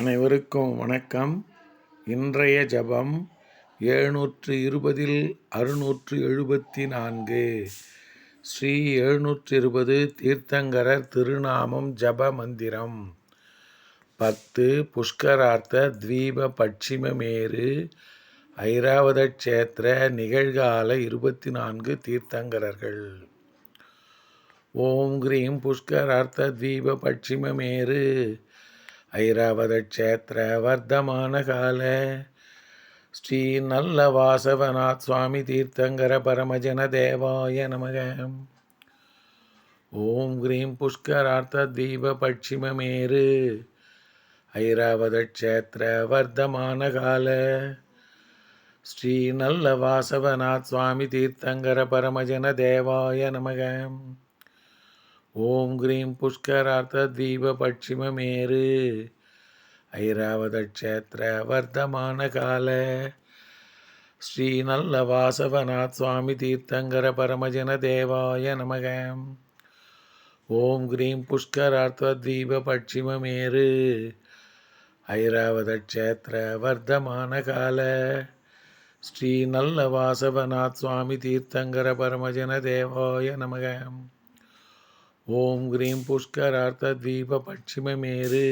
அனைவருக்கும் வணக்கம். இன்றைய ஜபம் 720 674. ஸ்ரீ 720 தீர்த்தங்கரர் திருநாமம் ஜப மந்திரம். 10 புஷ்கரார்த்த தீப பட்சிம மேரு ஐராவத க்ஷேத்திர நிகழ்கால 24 தீர்த்தங்கரர்கள். ஓம் கிரீம் புஷ்கரார்த்த தீப பட்சிம மேரு ஐராவத க்ஷேத்திர வர்த்தமான கால ஸ்ரீ நல்ல வாசவநாத் சுவாமி தீர்த்தங்கர பரமஜன தேவாய நமக. ஓம் கிரீம் புஷ்கரார்த்த தீப பட்சிம மேரு ஐராவத க்ஷேத்திர வர்த்தமான கால ஸ்ரீ நல்ல வாசவநாத் சுவாமி தீர்த்தங்கர பரமஜன தேவாய நமக. ஓம் கிரீம் புஷ்கரார்த்த தீப பட்சிம மேரு ஐராவத க்ஷேத்திர வர்த்தமான கால ஸ்ரீ நல்ல வாசவநாத் சுவாமி தீர்த்தங்கர பரமஜன தேவாய நமக. ஓம் கிரீம் புஷ்கரார்த்த தீப பட்சிம மேரு ஐராவத க்ஷேத்திர வர்த்தமான கால ஸ்ரீ நல்ல வாசவநாத் சுவாமி தீர்த்தங்கர பரமஜன தேவாய நமக. ஓம் கிரீம் புஷ்கரார்த்த தீப பட்சிம மேரு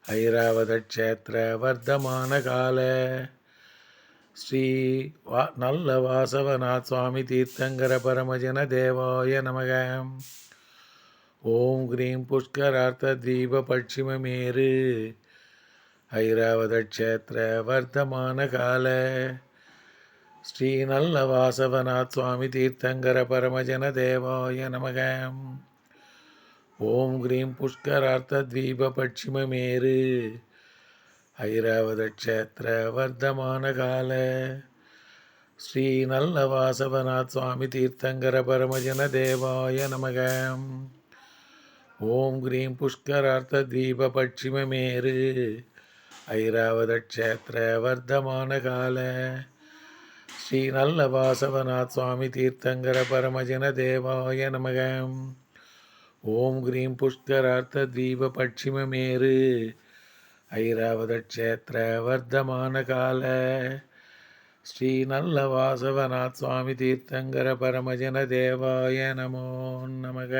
ஐராவத க்ஷேத்திர வர்த்தமான கால ஸ்ரீ நல்ல வாசவநாத் சுவாமி தீர்த்தங்கர பரமஜன தேவாய நமக. ஓம் கிரீம் புஷ்கரார்த்த தீப பட்சிம மேரு ஐராவத க்ஷேத்திர வர்த்தமான கால ஸ்ரீ நல்ல வாசவநாத் சுவாமி தீர்த்தங்கர பரமஜன தேவாய நமக. ஓம் கிரீம் புஷ்கரார்த்த தீப பட்சிம மேரு ஐராவத க்ஷேத்திர வர்த்தமான கால ஸ்ரீ நல்ல வாசவநாத் சுவாமி தீர்த்தங்கர பரமஜன தேவாய நமக. ஓம் கிரீம் புஷ்கரார்த்த தீப பட்சிம மேரு ஐராவத க்ஷேத்திர வர்த்தமான கால ஸ்ரீ நல்ல வாசவநாத் சுவாமி தீர்த்தங்கர பரமஜன தேவாய நமக. ஓம் கிரீம் புஷ்கரார்த்த தீப பட்சிம மேரு ஐராவத க்ஷேத்திர வர்த்தமான கால ஸ்ரீ நல்ல வாசவநாத் சுவாமி தீர்த்தங்கர பரமஜன தேவாய நமோ நமக.